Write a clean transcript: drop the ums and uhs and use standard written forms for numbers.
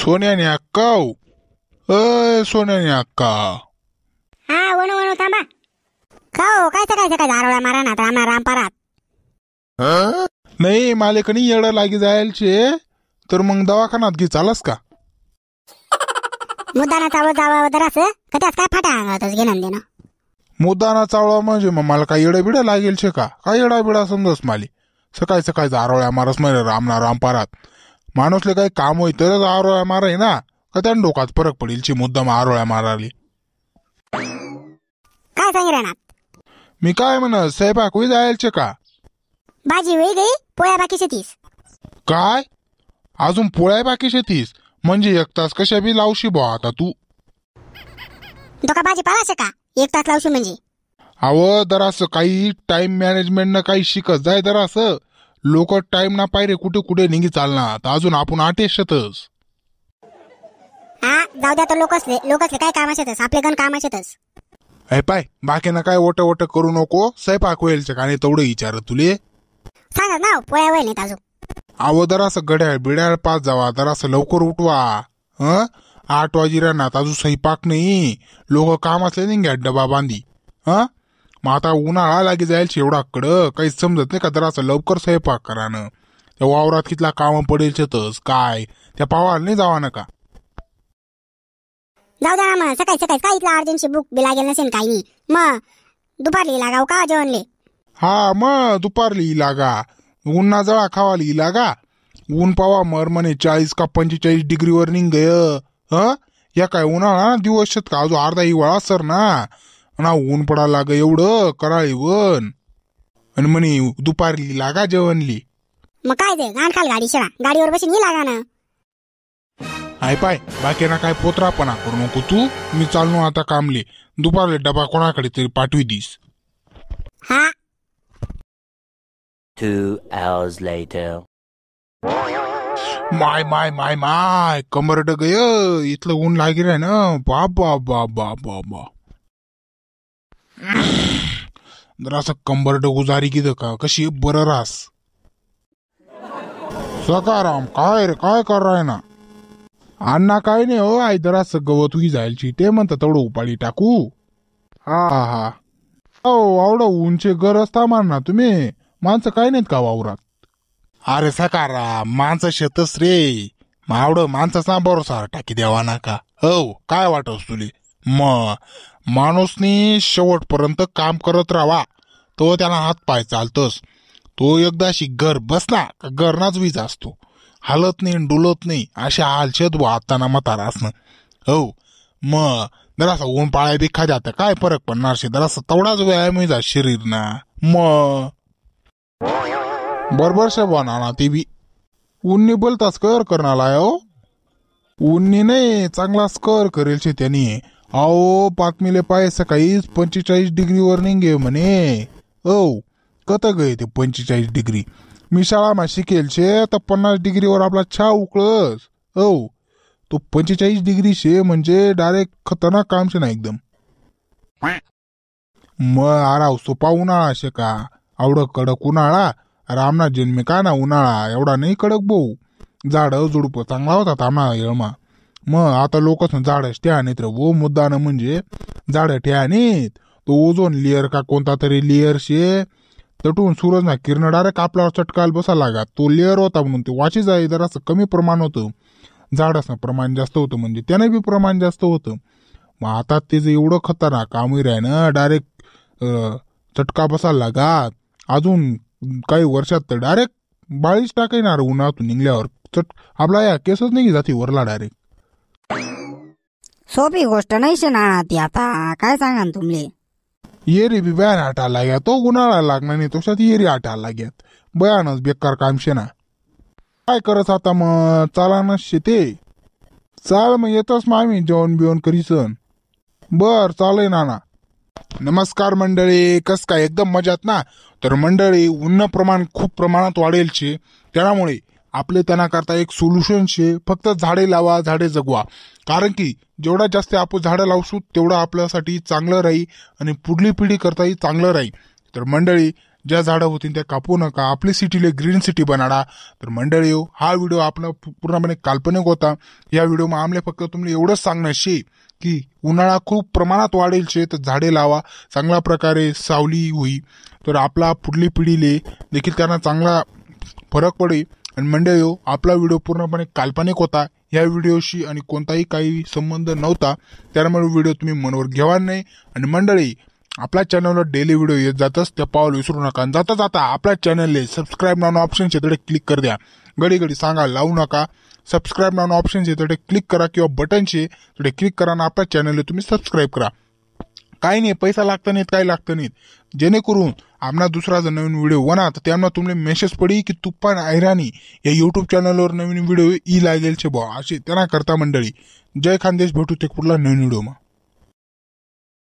सोन्याने अक्का सोन्याने अक्का हा वणू वणू थांबा. खाओ काय सकाळी सकाळी आरोळ्या मारा ना रामना रामपारात. नाही मालेकणी येडं लागी जायलचे तर मग दवाखान्यात घे चालस का? मुद्दाना चावळ जावं जरास कत्यास काय फाटा अंगातच घेणं देणं. मुद्दाना चावळा म्हणजे मग मला काय येडं बिडं लागेल छे का? काय येडा बिडा समजस माली सकाळी सकाळी आरोळ्या मारस मारे रामना रामपारात. माणूसले काही काम होई तरच आरोळ्या माराय ना का त्यान डोकात फरक पडेल ची मुद्दाम आरोळ्या माराली. काय सांग रानात मी काय म्हण स्वयंपाक होई जायलचे का? भाजी होई गई पोळ्या बाकी शेतीस. काय अजून पोळ्या बाकी शेतीस म्हणजे 1 तास कशा बी लावशी बा आता तू. तो का भाजी पालाशे का 1 तास लावशी म्हणजे? अव जरासं काही टाइम मॅनेजमेंट न काही शिकत जाय जरासं. लोक टाइम ना पाहिजे कुठे कुठे निघी चालणार अजून आपण आटेशतच. हा जाऊ द्या तर लोकसले काय काम असेतच आपले गण काम असेतच. हे पाय बाकीनं काय ओट ओट करू नको स्वयंपाक होईल का नाही तेवढं विचार तुले. सांगा ना पोळ्या होईल नाही अजून. अव जरासं घड्याळ बिड्याळ पाच जावा जरासं लवकर उठवा. 8 वाजी राहणार अजून स्वयंपाक नाही. लोक काम असले नाही घ्या डबा बांधी. मग आता उन्हाळा लागे जाईल एवढा कडं काही समजत नाही का जरासं लवकर स्वयंपाक करानं. त्या वावरात कितला काम पडेल तस काय त्या पावाला नाही जावा नका. जाऊ द्या मग सकाळी सकाळी काय इथला अर्जन्सी बुक बी लागेल नसेल काही नाही. मग दुपारली लागाव का जेवणले? हा मग दुपारली लागा उन्हा जळा खावाली लागा. ऊन पावा मर म्हणे 40 का 45 डिग्रीवर निघ या काय उन्हाळा दिवस का अजून अर्धा हिवाळा सर ना ऊन पडायला लाग एवढं कराळी वन आणि म्हणे दुपारली लागा जेवणली. मग काय ते घाण खाल गाडी शेळा गाडीवर बसून ये लागा ना. हाय पाय बाकीना काय पोत्रापणा करू नको तू. मी चाललो आता कामले दुपारले डबा कोणाकडे तरी पाठवी दिस. हा 2 hours later. माय माय माय माय कमरड गय इथलं ऊन लागे रे ना बाबा बाबा बाबा. जरासं कंबरड गुजारी किद का कशी बरं रास. सकाराम काय रे काय कर राय ना? अण्णा काय नाही हो आई जरासं गवत उगी जायची ते म्हणतात तेवढं उपाळी टाकू. हा हा हो आवडं ऊनचे गरज थांबणार ना तुम्ही माणसं काय नाहीत का वावरात? अरे सकारा माणसं शेतच रे मावडं माणसाचा भरोसा टाकी द्यावा ना का? हो काय वाटस तुले? मग माणूसनी शेवटपर्यंत काम करत राहावा तो त्याला हात पाय चालतस. तो एकदाशी घर बसला का घरनाच वीज असतो. हालत नाही डुलत नाही अशा हालशेत वाहताना म्हातारा असणं. हो मग जरासा ऊन पाळ्या बी खा जात काय फरक पडणार शे जरासा तेवढाच व्यायाम जा शरीर ना. मग बरोबर शे ना ते बी उन्नी बोलताच कर करणार हो. उन्नी नाही चांगला स्कर करेल शे त्यांनी. अहो बातमीले पाय सकाळीच 45 डिग्रीवर निघे म्हणे. हो कत गय ते 45 डिग्री. मी शाळामा शिकेल शे तर 50 डिग्रीवर आपला चहा उकळस. हो तो 45 डिग्री शे म्हणजे डायरेक्ट खतरनाक काम शे ना एकदम. मग आराव सोपा उन्हाळा शे का आवडं कडक उन्हाळा. रामना जन्मे का ना उन्हाळा एवढा नाही कडक भाऊ. झाड झुडप चांगला होता तामा येळमा. मग आता लोकच झाडच ठ्या नाहीत रे वो मुद्दानं म्हणजे झाड ठ्या नाहीत. तो ओझोन लेअर का कोणता तरी लेअर शे तटून सूरज ना किरण डायरेक्ट आपल्यावर चटकायला बसा लागा. तो लेअर होता म्हणून ते वाची जाई जरासं कमी प्रमाण होतं. झाडाचं प्रमाण जास्त होतं म्हणजे त्याने बी प्रमाण जास्त होतं. मग आता त्याचं एवढं खतरनाक काम आहे ना डायरेक्ट चटका बसायला लागा. अजून काही वर्षात तर डायरेक्ट बाळीच टाकायणार उन्हातून निघल्यावर आपला या केसच नाही जाते वरला डायरेक्ट. सोपी गोष्ट नाही शे ना ती आता काय सांगा तुमले. येरी बी बयान आटायला लाग्या तो उन्हाळा लागणार नाही तशात येरी आटायला लाग्यात बयानच बेकार काम शे ना. काय करत आता मग चाला ना शेते चाल मग येतोच मग आम्ही जेवण बिवण करीसन. बर चालय नाना. नमस्कार मंडळी कस काय एकदम मजात ना? तर मंडळी उन्ह प्रमाण खूप प्रमाणात वाढेल शे त्यामुळे आपले त्यांना करता एक सोल्युशन शे फक्त झाडे लावा झाडे जगवा. कारण की जेवढा जास्त आपण झाडं लावसू तेवढं आपल्यासाठी चांगलं राहील आणि पुढली पिढी करताही चांगलं राहील. तर मंडळी ज्या झाडं होतील त्या कापू नका, आपली सिटीला ग्रीन सिटी बनाडा. तर मंडळी हो, हा व्हिडिओ आपला पूर्णपणे काल्पनिक होता. या व्हिडिओમાં आमले फक्त तुम्हाला एवढंच सांगणं शे की उन्हाळा खूप प्रमाणात वाढेल शे, तर झाडे लावा, चांगल्या प्रकारे सावली होई, तर आपला पुढली पिढीले देखील त्यांना चांगला फरक पडेल. आणि मंडळी हो, आपला व्हिडिओ पूर्णपणे काल्पनिक होता. या व्हिडिओशी आणि कोणताही काही संबंध नव्हता, त्यामुळे व्हिडिओ तुम्ही मनावर घ्यावा नाही. आणि मंडळी, आपल्या चॅनलवर डेली व्हिडिओ येत जातच, त्या पाहायला विसरू नका. आणि जाता जाता आपल्या चॅनलले सबस्क्राईब नावानं ऑप्शन तिकडे क्लिक कर द्या. घडी घडी सांगा लावू नका. सबस्क्राईब नावानं ऑप्शन तिकडे क्लिक करा किंवा बटन शे तिकडे क्लिक करा आणि आपल्या चॅनलला तुम्ही सबस्क्राईब करा. काही नाही, पैसा लागतं नाहीत, काही लागतं नाहीत, जेणेकरून आमना दुसरा जर नवीन व्हिडिओ वना तर त्यामुळे तुम्हाला मेसेज पडी की तुप्पा ऐराणी या युट्यूब चॅनलवर नवीन व्हिडिओ ई लागेल छे बा, असे त्यांना करता. मंडळी, जय खानदेश, भेटू ते कुठला नवीन व्हिडिओमा.